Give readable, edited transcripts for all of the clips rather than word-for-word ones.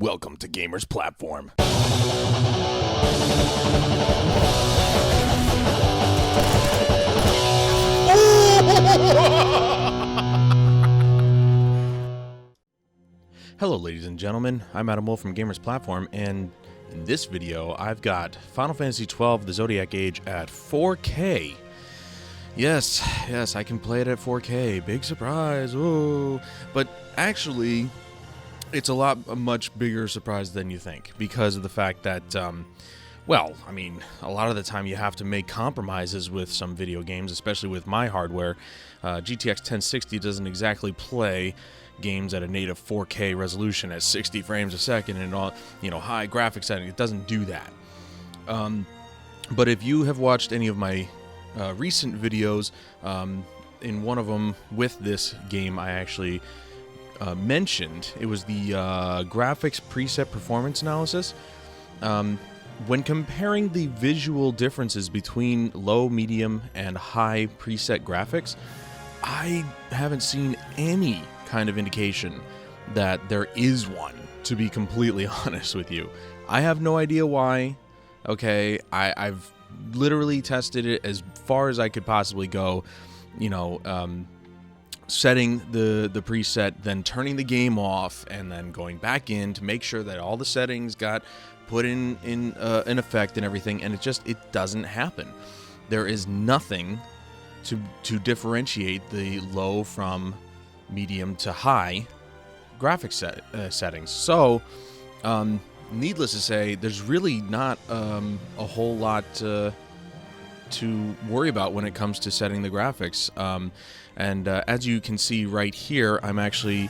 Welcome to Gamers Platform. Hello ladies and gentlemen, I'm Adam Wolf from Gamers Platform, and in this video I've got Final Fantasy XII, the Zodiac Age at 4K. Yes, I can play it at 4K. Big surprise, ooh. But actually, it's a much bigger surprise than you think, because of the fact that, well, I mean, a lot of the time you have to make compromises with some video games, especially with my hardware. GTX 1060 doesn't exactly play games at a native 4K resolution at 60 frames a second and all, high graphics setting. It doesn't do that. But if you have watched any of my recent videos, in one of them with this game, I actually mentioned it was the graphics preset performance analysis. When comparing the visual differences between low, medium, and high preset graphics, I haven't seen any kind of indication that there is one, to be completely honest with you. I have no idea why. Okay, I've literally tested it as far as I could possibly go, setting the preset, then turning the game off, and then going back in to make sure that all the settings got put in effect and everything, and it doesn't happen. There is nothing to differentiate the low from medium to high graphics settings. So, needless to say, there's really not a whole lot to worry about when it comes to setting the graphics. And as you can see right here, I'm actually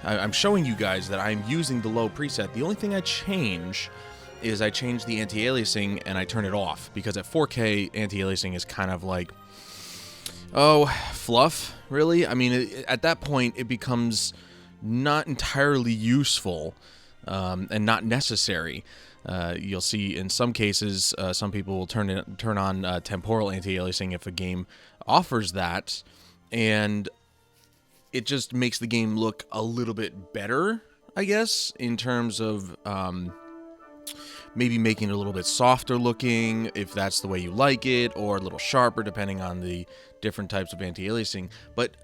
I'm showing you guys that I'm using the low preset. The only thing I change is I change the anti-aliasing and I turn it off, because at 4K, anti-aliasing is kind of like, fluff, really. I mean, at that point, it becomes not entirely useful and not necessary. You'll see in some cases, some people will turn on temporal anti-aliasing if a game offers that, and it just makes the game look a little bit better, I guess, in terms of maybe making it a little bit softer looking, if that's the way you like it, or a little sharper, depending on the different types of anti-aliasing. But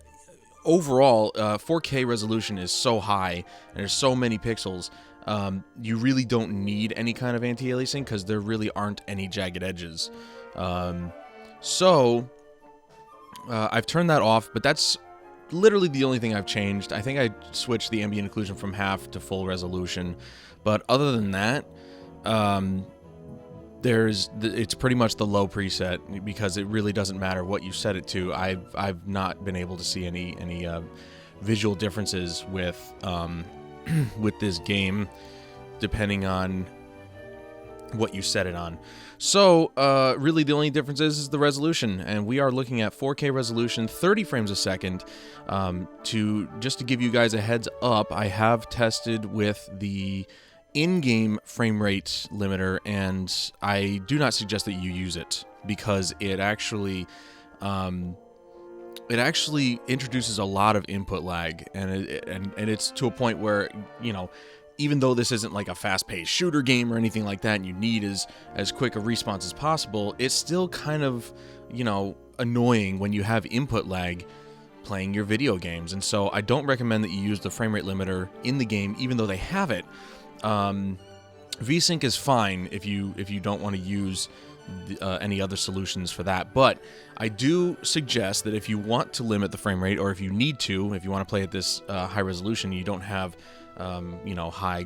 overall, 4K resolution is so high, and there's so many pixels, you really don't need any kind of anti-aliasing, because there really aren't any jagged edges. So I've turned that off, but that's literally the only thing I've changed. I think I switched the ambient occlusion from half to full resolution, but other than that, it's pretty much the low preset, because it really doesn't matter what you set it to. I've not been able to see any visual differences with with this game, depending on what you set it on. So really the only difference is the resolution, and we are looking at 4K resolution, 30 frames a second. Just to give you guys a heads up, I have tested with the in-game frame rate limiter, and I do not suggest that you use it, because it actually introduces a lot of input lag, and it's to a point where, even though this isn't like a fast-paced shooter game or anything like that, and you need as quick a response as possible, it's still kind of, annoying when you have input lag playing your video games. And so I don't recommend that you use the frame rate limiter in the game, even though they have it. VSync is fine if you don't want to use any other solutions for that, but I do suggest that if you want to limit the frame rate, or if you need to, if you want to play at this high resolution, you don't have high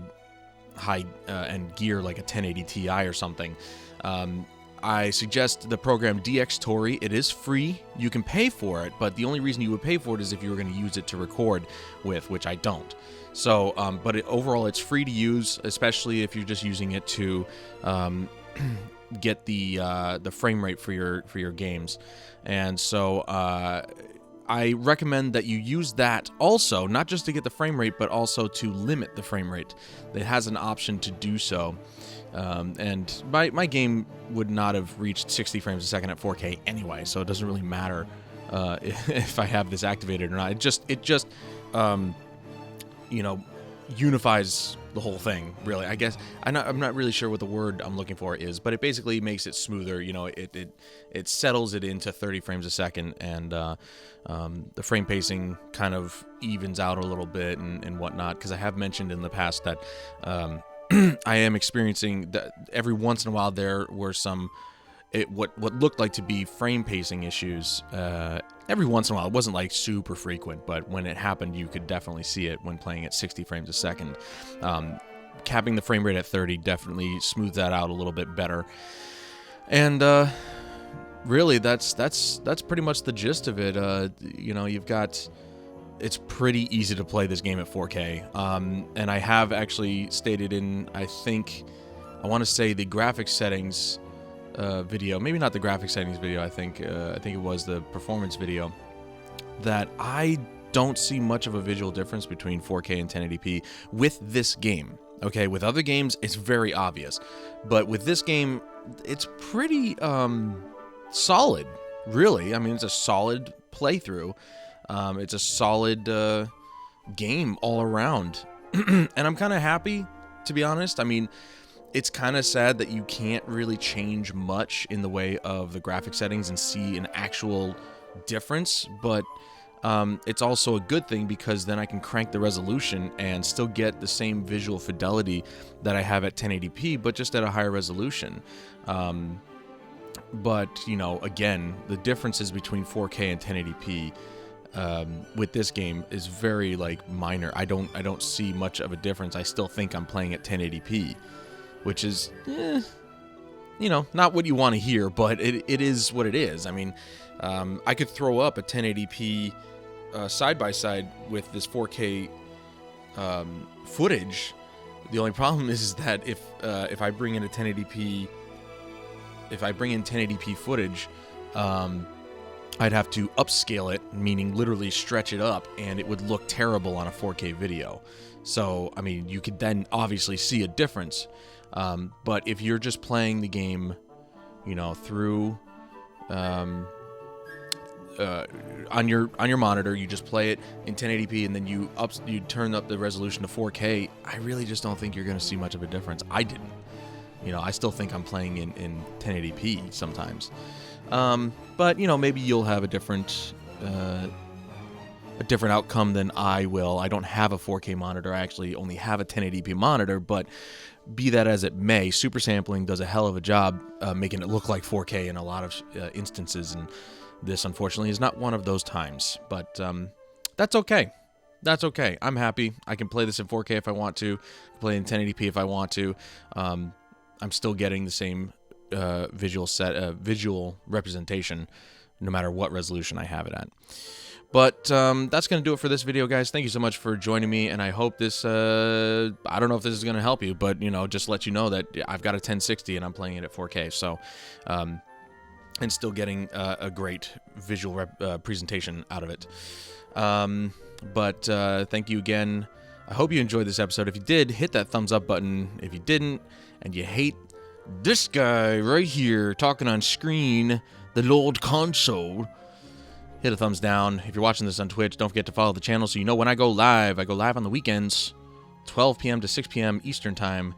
end gear like a 1080 Ti or something, I suggest the program DxTory. It is free. You can pay for it, but the only reason you would pay for it is if you were going to use it to record with, which I don't. So, but overall, it's free to use, especially if you're just using it to get the frame rate for your games. And so, I recommend that you use that also, not just to get the frame rate, but also to limit the frame rate. It has an option to do so. And my game would not have reached 60 frames a second at 4K anyway, so it doesn't really matter if I have this activated or not. It just unifies the whole thing, really. I guess I'm not really sure what the word I'm looking for is, but it basically makes it smoother. You know, it settles it into 30 frames a second, and the frame pacing kind of evens out a little bit and whatnot. Because I have mentioned in the past that I am experiencing that every once in a while there were some what looked like to be frame pacing issues. Every once in a while, it wasn't like super frequent, but when it happened, you could definitely see it when playing at 60 frames a second. Capping the frame rate at 30 definitely smooths that out a little bit better. And really, that's pretty much the gist of it. You know, it's pretty easy to play this game at 4K. And I have actually stated in, I want to say the graphics settings video, maybe not the graphics settings video, I think it was the performance video, that I don't see much of a visual difference between 4K and 1080p with this game. Okay, with other games, it's very obvious. But with this game, it's pretty solid, really. I mean, it's a solid playthrough. It's a solid game all around. And I'm kind of happy, to be honest. I mean, it's kind of sad that you can't really change much in the way of the graphic settings and see an actual difference, but it's also a good thing because then I can crank the resolution and still get the same visual fidelity that I have at 1080p, but just at a higher resolution. But, you know, again, the differences between 4K and 1080p with this game is very, like, minor. I don't see much of a difference. I still think I'm playing at 1080p. Which is, you know, not what you want to hear, but it is what it is. I mean, I could throw up a 1080p side-by-side with this 4K footage. The only problem is that if I bring in a 1080p, if I bring in 1080p footage, I'd have to upscale it, meaning literally stretch it up, and it would look terrible on a 4K video. So, I mean, you could then obviously see a difference. But if you're just playing the game, you know, through on your monitor, you just play it in 1080p, and then you turn up the resolution to 4K. I really just don't think you're going to see much of a difference. I didn't. You know, I still think I'm playing in 1080p sometimes. But you know, maybe you'll have a different outcome than I will. I don't have a 4K monitor. I actually only have a 1080p monitor, but be that as it may, super sampling does a hell of a job making it look like 4K in a lot of instances, and this, unfortunately, is not one of those times. But that's okay. That's okay. I'm happy. I can play this in 4K if I want to, play in 1080p if I want to. I'm still getting the same visual representation no matter what resolution I have it at. But that's going to do it for this video, guys. Thank you so much for joining me, and I hope this, I don't know if this is going to help you, but, you know, just let you know that I've got a 1060 and I'm playing it at 4K, so, and still getting a great visual presentation out of it. But thank you again. I hope you enjoyed this episode. If you did, hit that thumbs up button. If you didn't, and you hate this guy right here talking on screen, the Lord Console, hit a thumbs down. If you're watching this on Twitch, don't forget to follow the channel so you know when I go live. I go live on the weekends, 12 p.m. to 6 p.m. Eastern Time.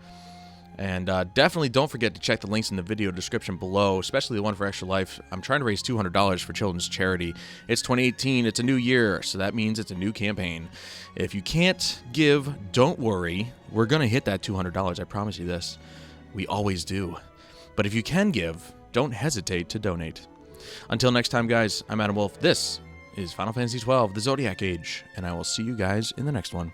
And definitely don't forget to check the links in the video description below, especially the one for Extra Life. I'm trying to raise $200 for children's charity. It's 2018. It's a new year, so that means it's a new campaign. If you can't give, don't worry. We're going to hit that $200. I promise you this. We always do. But if you can give, don't hesitate to donate. Until next time, guys, I'm Adam Wolf. This is Final Fantasy XII, the Zodiac Age, and I will see you guys in the next one.